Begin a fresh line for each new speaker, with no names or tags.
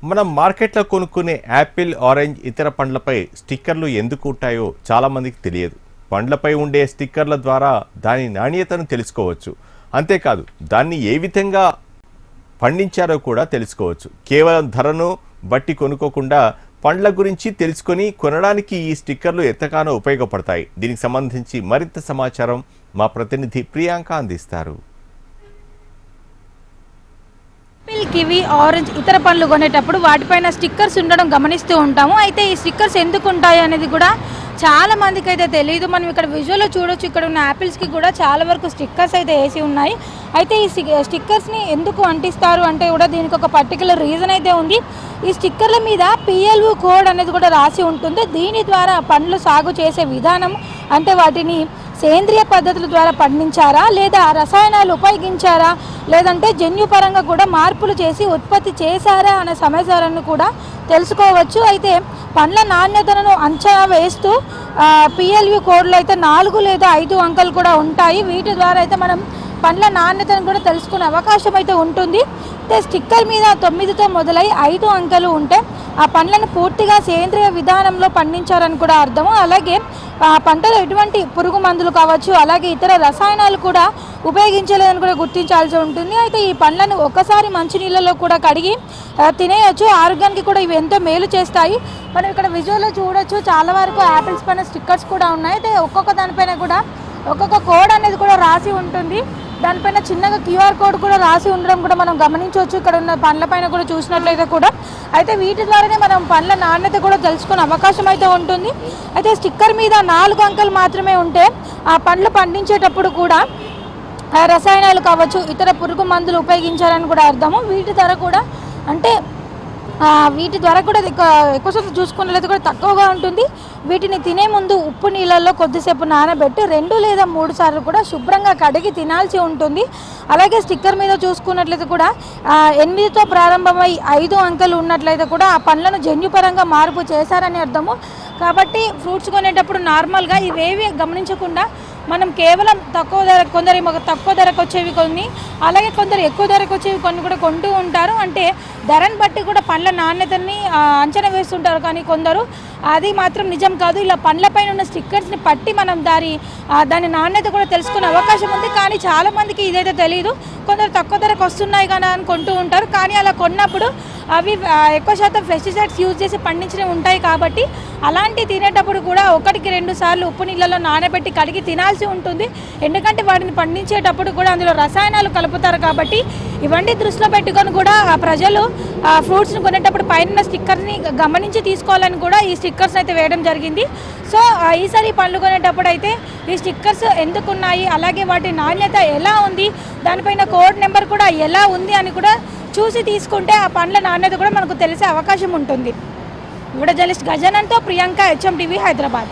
మనం మార్కెట్లో కొనుక్కునే యాపిల్, ఆరెంజ్ ఇతర పండ్లపై స్టిక్కర్లు ఎందుకు ఉంటాయో చాలామందికి తెలియదు. పండ్లపై ఉండే స్టిక్కర్ల ద్వారా దాని నాణ్యతను తెలుసుకోవచ్చు. అంతేకాదు దాన్ని ఏ విధంగా పండించారో కూడా తెలుసుకోవచ్చు. కేవలం ధరను బట్టి కొనుక్కోకుండా పండ్ల గురించి తెలుసుకొని కొనడానికి ఈ స్టిక్కర్లు ఎంతగానో ఉపయోగపడతాయి. దీనికి సంబంధించి మరింత సమాచారం మా ప్రతినిధి ప్రియాంక అందిస్తారు.
యాపిల్, కివి, ఆరెంజ్ ఇతర పండ్లు కొనేటప్పుడు వాటిపైన స్టిక్కర్స్ ఉండడం గమనిస్తూ ఉంటాము. అయితే ఈ స్టిక్కర్స్ ఎందుకు ఉంటాయి అనేది కూడా చాలా మందికి అయితే తెలియదు. మనం ఇక్కడ విజువల్లో చూడొచ్చు, ఇక్కడ ఉన్న యాపిల్స్కి కూడా చాలా వరకు స్టిక్కర్స్ అయితే వేసి ఉన్నాయి. అయితే ఈ స్టిక్కర్స్ని ఎందుకు అంటిస్తారు అంటే కూడా దీనికి ఒక పర్టికులర్ రీజన్ అయితే ఉంది. ఈ స్టిక్కర్ల మీద PLU కోడ్ అనేది కూడా రాసి ఉంటుంది. దీని ద్వారా పండ్లు సాగు చేసే విధానం, అంటే వాటిని సేంద్రియ పద్ధతుల ద్వారా పండించారా లేదా రసాయనాలు ఉపయోగించారా లేదంటే జన్యుపరంగా కూడా మార్పులు చేసి ఉత్పత్తి చేశారా అనే సమాచారాన్ని కూడా తెలుసుకోవచ్చు. అయితే పండ్ల నాణ్యతను అంచనా వేస్తూ PLU కోడ్లు అయితే 4 లేదా 5 అంకెలు కూడా ఉంటాయి. వీటి ద్వారా అయితే మనం పండ్ల నాణ్యతను కూడా తెలుసుకునే అవకాశం అయితే ఉంటుంది. అయితే స్టిక్కర్ మీద 9తో మొదలై 5 అంకెలు ఉంటే ఆ పండ్లను పూర్తిగా సేంద్రియ విధానంలో పండించారని కూడా అర్థము. అలాగే పంటలో ఎటువంటి పురుగు మందులు కావచ్చు, అలాగే ఇతర రసాయనాలు కూడా ఉపయోగించలేదని కూడా గుర్తించాల్సి ఉంటుంది. అయితే ఈ పండ్లను ఒక్కసారి మంచినీళ్ళలో కూడా కడిగి తినేయచ్చు. ఆరోగ్యానికి కూడా ఇవి ఎంతో మేలు చేస్తాయి. మనం ఇక్కడ విజువల్లో చూడొచ్చు, చాలా వరకు యాపిల్స్ పైన స్టిక్కర్స్ కూడా ఉన్నాయి. అయితే ఒక్కొక్క దానిపైన కూడా ఒక్కొక్క కోడ్ అనేది కూడా రాసి ఉంటుంది. దానిపైన చిన్నగా QR కోడ్ కూడా రాసి ఉండడం కూడా మనం గమనించవచ్చు. ఇక్కడ ఉన్న పండ్ల పైన కూడా చూసినట్లయితే కూడా అయితే వీటి ద్వారానే మనం పండ్ల నాణ్యత కూడా తెలుసుకునే అవకాశం అయితే ఉంటుంది. అయితే స్టిక్కర్ మీద 4 అంకెలు మాత్రమే ఉంటే ఆ పండ్లు పండించేటప్పుడు కూడా రసాయనాలు కావచ్చు, ఇతర పురుగు మందులు ఉపయోగించారని కూడా అర్థము. వీటి ధర కూడా అంటే వీటి ద్వారా కూడా ఎక్కువ శాతం చూసుకున్నట్లయితే కూడా తక్కువగా ఉంటుంది. వీటిని తినే ముందు ఉప్పు నీళ్ళల్లో కొద్దిసేపు నానబెట్టి 2 లేదా 3 సార్లు కూడా శుభ్రంగా కడిగి తినాల్సి ఉంటుంది. అలాగే స్టిక్కర్ మీద చూసుకున్నట్లయితే కూడా 8తో ప్రారంభమై 5 అంకెలు ఉన్నట్లయితే కూడా ఆ పండ్లను జన్యుపరంగా మార్పు చేశారని అర్థము. కాబట్టి ఫ్రూట్స్ కొనేటప్పుడు నార్మల్గా ఇవేవి గమనించకుండా మనం కేవలం కొందరు తక్కువ ధరకు వచ్చేవి కొన్ని, అలాగే కొందరు ఎక్కువ ధరకు వచ్చేవి కొన్ని కూడా కొంటూ ఉంటారు. అంటే ధరను బట్టి కూడా పండ్ల నాణ్యతని అంచనా వేస్తుంటారు. కానీ కొందరు అది మాత్రం నిజం కాదు. ఇలా పండ్లపైన ఉన్న స్టిక్కర్స్ని పట్టి మనం దాని నాణ్యత కూడా తెలుసుకునే అవకాశం ఉంది. కానీ చాలామందికి ఇదైతే తెలియదు. కొందరు తక్కువ ధరకు వస్తున్నాయి కదా అని కొంటూ ఉంటారు. కానీ అలా కొన్నప్పుడు అవి ఎక్కువ శాతం పెస్టిసైడ్స్ యూజ్ చేసి పండించినవి ఉంటాయి. కాబట్టి అలాంటి తినేటప్పుడు కూడా 1-2 సార్లు ఉప్పు నీళ్ళలో నానబెట్టి కడిగి తినాల్సి ఉంటుంది. ఎందుకంటే వాటిని పండించేటప్పుడు కూడా అందులో రసాయనాలు కలుపుతారు. కాబట్టి ఇవన్నీ దృష్టిలో పెట్టుకొని కూడా ప్రజలు ఫ్రూట్స్ని కొనేటప్పుడు పైన స్టిక్కర్ని గమనించి తీసుకోవాలని కూడా ఈ స్టిక్కర్స్ అయితే వేయడం జరిగింది. సో ఈసారి పండ్లు కొనేటప్పుడు అయితే ఈ స్టిక్కర్స్ ఎందుకున్నాయి, అలాగే వాటి నాణ్యత ఎలా ఉంది, దానిపైన కోడ్ నెంబర్ కూడా ఎలా ఉంది అని కూడా చూసి తీసుకుంటే ఆ పండ్ల నాణ్యత కూడా మనకు తెలిసే అవకాశం ఉంటుంది. వీడియో జర్నలిస్ట్ గజానంతో ప్రియాంక, HMTV, హైదరాబాద్.